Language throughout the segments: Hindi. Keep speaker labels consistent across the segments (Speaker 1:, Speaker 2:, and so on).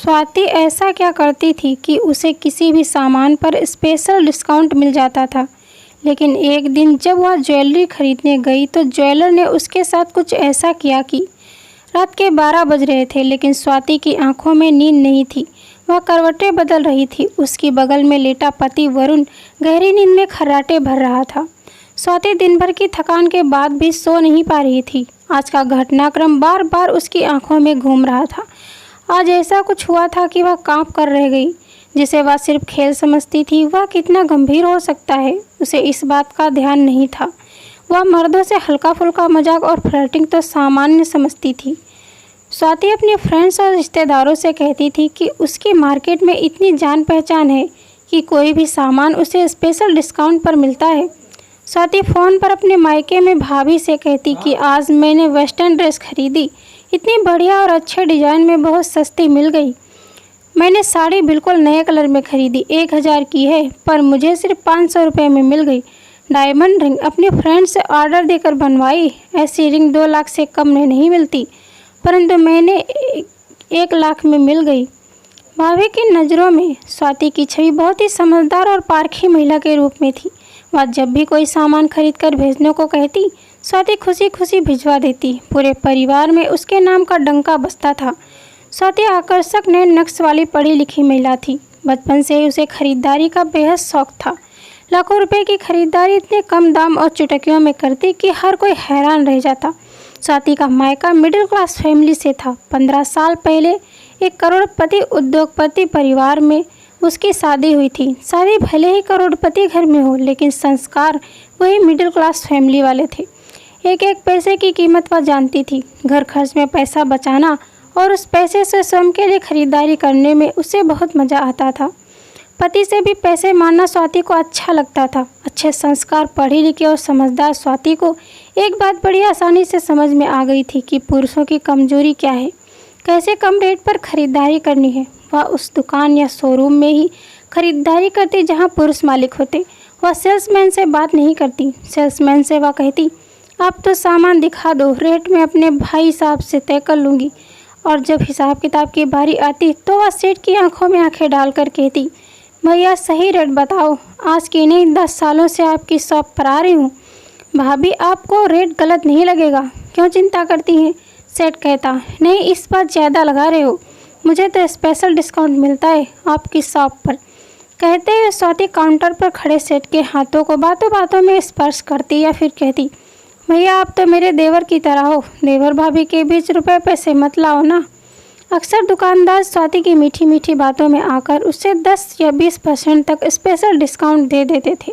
Speaker 1: स्वाति ऐसा क्या करती थी कि उसे किसी भी सामान पर स्पेशल डिस्काउंट मिल जाता था। लेकिन एक दिन जब वह ज्वेलरी खरीदने गई तो ज्वेलर ने उसके साथ कुछ ऐसा किया कि रात के 12 बज रहे थे, लेकिन स्वाति की आंखों में नींद नहीं थी। वह करवटें बदल रही थी। उसकी बगल में लेटा पति वरुण गहरी नींद में खर्राटे भर रहा था। स्वाति दिन भर की थकान के बाद भी सो नहीं पा रही थी। आज का घटनाक्रम बार बार उसकी आंखों में घूम रहा था। आज ऐसा कुछ हुआ था कि वह कांप कर रह गई। जिसे वह सिर्फ खेल समझती थी, वह कितना गंभीर हो सकता है, उसे इस बात का ध्यान नहीं था। वह मर्दों से हल्का फुल्का मजाक और फ्लर्टिंग तो सामान्य समझती थी। स्वाति अपने फ्रेंड्स और रिश्तेदारों से कहती थी कि उसकी मार्केट में इतनी जान पहचान है कि कोई भी सामान उसे स्पेशल डिस्काउंट पर मिलता है। स्वाति फ़ोन पर अपने मायके में भाभी से कहती कि आज मैंने वेस्टर्न ड्रेस खरीदी, इतनी बढ़िया और अच्छे डिज़ाइन में बहुत सस्ती मिल गई। मैंने साड़ी बिल्कुल नए कलर में खरीदी, 1000 की है, पर मुझे सिर्फ 500 रुपये में मिल गई। डायमंड रिंग अपने फ्रेंड से ऑर्डर देकर बनवाई। ऐसी रिंग 2 लाख से कम में नहीं मिलती, परंतु मैंने 1 लाख में मिल गई। भाभी की नज़रों में स्वाति की छवि बहुत ही समझदार और पारखी महिला के रूप में थी। वह जब भी कोई सामान खरीद कर भेजने को कहती, स्वाति खुशी खुशी भिजवा देती। पूरे परिवार में उसके नाम का डंका बजता था। स्वाति आकर्षक नए नक्श वाली पढ़ी लिखी महिला थी। बचपन से ही उसे खरीदारी का बेहद शौक था। लाखों रुपए की खरीदारी इतने कम दाम और चुटकियों में करती कि हर कोई हैरान रह जाता। स्वाति का मायका मिडिल क्लास फैमिली से था। 15 साल पहले एक करोड़पति उद्योगपति परिवार में उसकी शादी हुई थी। शादी भले ही करोड़पति घर में हो, लेकिन संस्कार वही मिडिल क्लास फैमिली वाले थे। एक एक पैसे की कीमत वह जानती थी। घर खर्च में पैसा बचाना और उस पैसे से स्वयं के लिए खरीदारी करने में उसे बहुत मज़ा आता था। पति से भी पैसे मांगना स्वाति को अच्छा लगता था। अच्छे संस्कार, पढ़ी लिखी और समझदार स्वाति को एक बात बड़ी आसानी से समझ में आ गई थी कि पुरुषों की कमजोरी क्या है, कैसे कम रेट पर खरीदारी करनी है। वह उस दुकान या शोरूम में ही खरीदारी करती जहां पुरुष मालिक होते। वह सेल्समैन से बात नहीं करती। सेल्समैन से वह कहती, आप तो सामान दिखा दो, रेट मैं अपने भाई साहब से तय कर लूँगी। और जब हिसाब किताब की बारी आती तो वह सेठ की आंखों में आंखें डालकर कहती, भैया सही रेट बताओ, आज की नहीं 10 सालों से आपकी शॉप पर आ रही हूँ। भाभी आपको रेट गलत नहीं लगेगा, क्यों चिंता करती हैं? सेठ कहता, नहीं इस बार ज़्यादा लगा रहे हो, मुझे तो स्पेशल डिस्काउंट मिलता है आपकी शॉप पर। कहते हुए स्वाति काउंटर पर खड़े सेठ के हाथों को बातों बातों में स्पर्श करती या फिर कहती, भैया आप तो मेरे देवर की तरह हो, देवर भाभी के बीच रुपए पैसे मत लाओ ना। अक्सर दुकानदार स्वाति की मीठी मीठी बातों में आकर उससे 10 या 20% तक स्पेशल डिस्काउंट दे देते थे।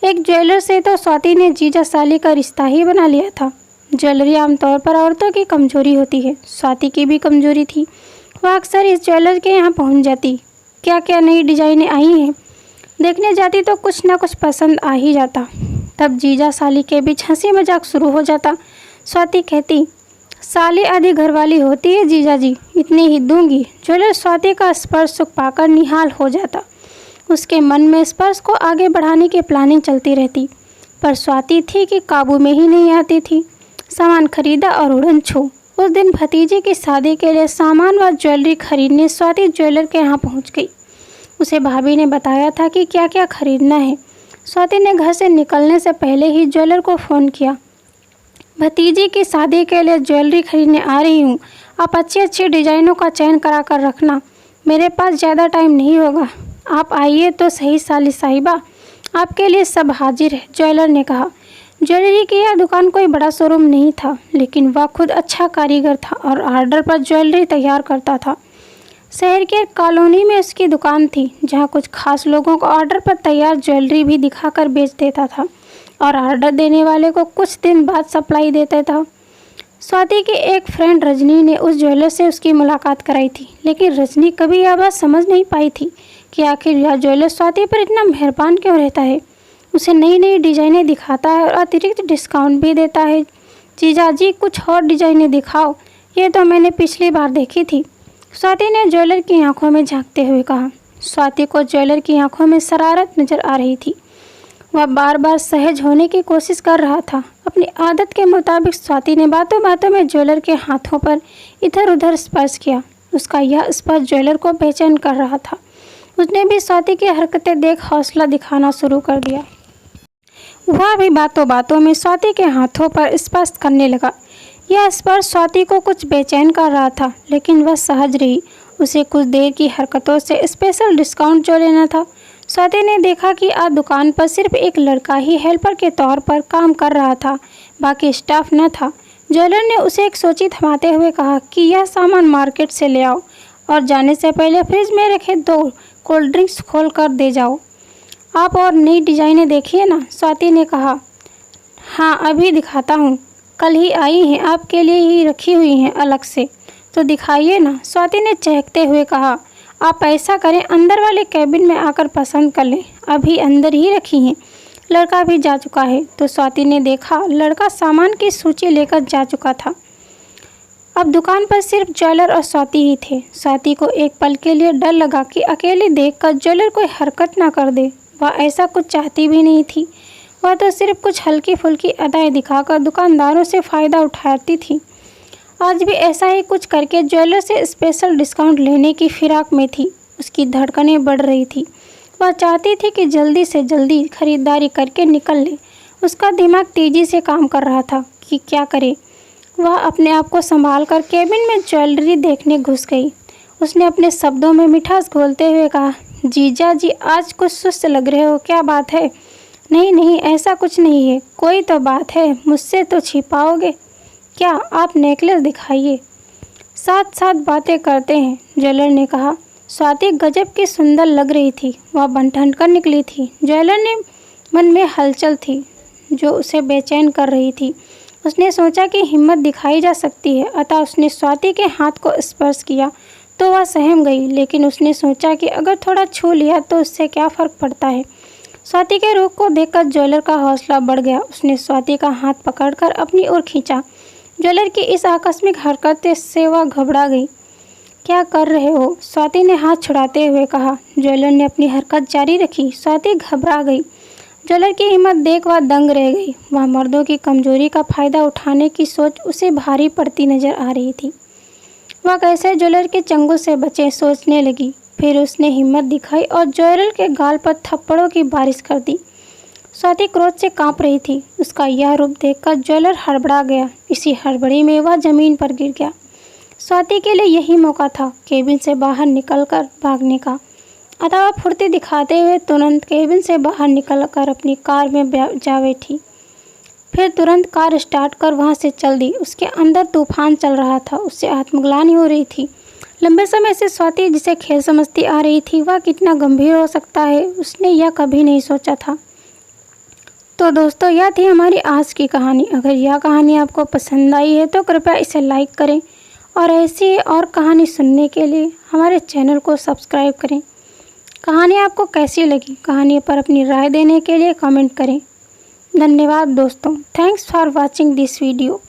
Speaker 1: एक ज्वेलर से तो स्वाति ने जीजा साली का रिश्ता ही बना लिया था। ज्वेलरी आमतौर पर औरतों की कमजोरी होती है। स्वाति की भी कमजोरी थी। वह अक्सर इस ज्वेलर के यहाँ पहुँच जाती। क्या क्या नई डिजाइनें आई हैं देखने जाती तो कुछ ना कुछ पसंद आ ही जाता। तब जीजा साली के बीच हंसी मजाक शुरू हो जाता। स्वाति कहती, साली आधी घरवाली होती है जीजा जी, इतनी ही दूंगी। ज्वेलर स्वाति का स्पर्श सुख पाकर निहाल हो जाता। उसके मन में स्पर्श को आगे बढ़ाने की प्लानिंग चलती रहती, पर स्वाति थी कि काबू में ही नहीं आती थी। सामान खरीदा और उड़न छू। उस दिन भतीजे की शादी के लिए सामान व ज्वेलरी खरीदने स्वाति ज्वेलर के यहाँ पहुँच गई। उसे भाभी ने बताया था कि क्या क्या खरीदना है। स्वाति ने घर से निकलने से पहले ही ज्वेलर को फ़ोन किया, भतीजी की शादी के लिए ज्वेलरी खरीदने आ रही हूँ, आप अच्छी अच्छी डिज़ाइनों का चयन करा कर रखना, मेरे पास ज़्यादा टाइम नहीं होगा, आप आइए तो सही साली साहिबा, आपके लिए सब हाजिर है। ज्वेलर ने कहा। ज्वेलरी की यह दुकान कोई बड़ा शोरूम नहीं था, लेकिन वह खुद अच्छा कारीगर था और ऑर्डर पर ज्वेलरी तैयार करता था। शहर के एक कॉलोनी में उसकी दुकान थी, जहाँ कुछ खास लोगों को ऑर्डर पर तैयार ज्वेलरी भी दिखाकर बेच देता था और ऑर्डर देने वाले को कुछ दिन बाद सप्लाई देता था। स्वाति की एक फ्रेंड रजनी ने उस ज्वेलर से उसकी मुलाकात कराई थी, लेकिन रजनी कभी यह बात समझ नहीं पाई थी कि आखिर यह ज्वेलर स्वाति पर इतना मेहरबान क्यों रहता है। उसे नई नई डिज़ाइनें दिखाता है और अतिरिक्त डिस्काउंट भी देता है। जीजा जी कुछ और डिज़ाइनें दिखाओ, ये तो मैंने पिछली बार देखी थी, स्वाति ने ज्वेलर की आंखों में झांकते हुए कहा। स्वाति को ज्वेलर की आंखों में शरारत नजर आ रही थी। वह बार बार सहज होने की कोशिश कर रहा था। अपनी आदत के मुताबिक स्वाति ने बातों बातों में ज्वेलर के हाथों पर इधर उधर स्पर्श किया। उसका यह स्पर्श ज्वेलर को बेचैन कर रहा था। उसने भी स्वाति की हरकतें देख हौसला दिखाना शुरू कर दिया। वह भी बातों बातों में स्वाति के हाथों पर स्पर्श करने लगा। यह स्पर्श स्वाति को कुछ बेचैन कर रहा था, लेकिन वह सहज रही। उसे कुछ देर की हरकतों से स्पेशल डिस्काउंट जो लेना था। स्वाति ने देखा कि आज दुकान पर सिर्फ एक लड़का ही हेल्पर के तौर पर काम कर रहा था, बाकी स्टाफ न था। ज्वेलर ने उसे एक सोची थमाते हुए कहा कि यह सामान मार्केट से ले आओ और जाने से पहले फ्रिज में रखे 2 कोल्ड ड्रिंक्स खोल कर दे जाओ। आप और नई डिजाइनें देखिए ना, स्वाति ने कहा। हाँ, अभी दिखाता हूँ, कल ही आई हैं, आपके लिए ही रखी हुई हैं अलग से, तो दिखाइए ना, स्वाति ने चहकते हुए कहा। आप ऐसा करें, अंदर वाले कैबिन में आकर पसंद कर लें, अभी अंदर ही रखी हैं। लड़का भी जा चुका है। तो स्वाति ने देखा लड़का सामान की सूची लेकर जा चुका था। अब दुकान पर सिर्फ ज्वेलर और स्वाति ही थे। स्वाति को एक पल के लिए डर लगा कि अकेले देखकर ज्वेलर कोई हरकत ना कर दे। वह ऐसा कुछ चाहती भी नहीं थी। वह तो सिर्फ कुछ हल्की फुल्की अदाएं दिखाकर दुकानदारों से फ़ायदा उठाती थी। आज भी ऐसा ही कुछ करके ज्वेलर से स्पेशल डिस्काउंट लेने की फिराक में थी। उसकी धड़कनें बढ़ रही थी। वह चाहती थी कि जल्दी से जल्दी खरीदारी करके निकल ले। उसका दिमाग तेज़ी से काम कर रहा था कि क्या करे। वह अपने आप को संभाल कर केबिन में ज्वेलरी देखने घुस गई। उसने अपने शब्दों में मिठास घोलते हुए कहा, जीजा जी आज कुछ सुस्त लग रहे हो, क्या बात है? नहीं नहीं, ऐसा कुछ नहीं है, कोई तो बात है, मुझसे तो छिपाओगे क्या? आप नेकलेस दिखाइए, साथ साथ बातें करते हैं, ज्वेलर ने कहा। स्वाति गजब की सुंदर लग रही थी। वह बनठन कर निकली थी। ज्वेलर ने मन में हलचल थी जो उसे बेचैन कर रही थी। उसने सोचा कि हिम्मत दिखाई जा सकती है, अतः उसने स्वाति के हाथ को स्पर्श किया तो वह सहम गई, लेकिन उसने सोचा कि अगर थोड़ा छू लिया तो उससे क्या फ़र्क पड़ता है। स्वाति के रूप को देखकर ज्वेलर का हौसला बढ़ गया। उसने स्वाति का हाथ पकड़कर अपनी ओर खींचा। ज्वेलर की इस आकस्मिक हरकत से वह घबरा गई। क्या कर रहे हो? स्वाति ने हाथ छुड़ाते हुए कहा। ज्वेलर ने अपनी हरकत जारी रखी। स्वाति घबरा गई। ज्वेलर की हिम्मत देख वह दंग रह गई। वह मर्दों की कमजोरी का फ़ायदा उठाने की सोच उसे भारी पड़ती नजर आ रही थी। वह कैसे ज्वेलर के चंगुल से बचे सोचने लगी। फिर उसने हिम्मत दिखाई और ज्वेलर के गाल पर थप्पड़ों की बारिश कर दी। स्वाति क्रोध से कांप रही थी। उसका यह रूप देखकर ज्वेलर हड़बड़ा गया। इसी हड़बड़ी में वह जमीन पर गिर गया। स्वाति के लिए यही मौका था केबिन से बाहर निकलकर भागने का। अतः वह फुर्ती दिखाते हुए तुरंत केबिन से बाहर निकलकर अपनी कार में जा बैठी। फिर तुरंत कार स्टार्ट कर वहाँ से चल दी। उसके अंदर तूफान चल रहा था। उससे आत्मग्लानि हो रही थी। लंबे समय से स्वाति जिसे खेल समझती आ रही थी, वह कितना गंभीर हो सकता है, उसने यह कभी नहीं सोचा था। तो दोस्तों, यह थी हमारी आज की कहानी। अगर यह कहानी आपको पसंद आई है तो कृपया इसे लाइक करें और ऐसी और कहानी सुनने के लिए हमारे चैनल को सब्सक्राइब करें। कहानी आपको कैसी लगी, कहानी पर अपनी राय देने के लिए कमेंट करें। धन्यवाद दोस्तों। Thanks for watching this video.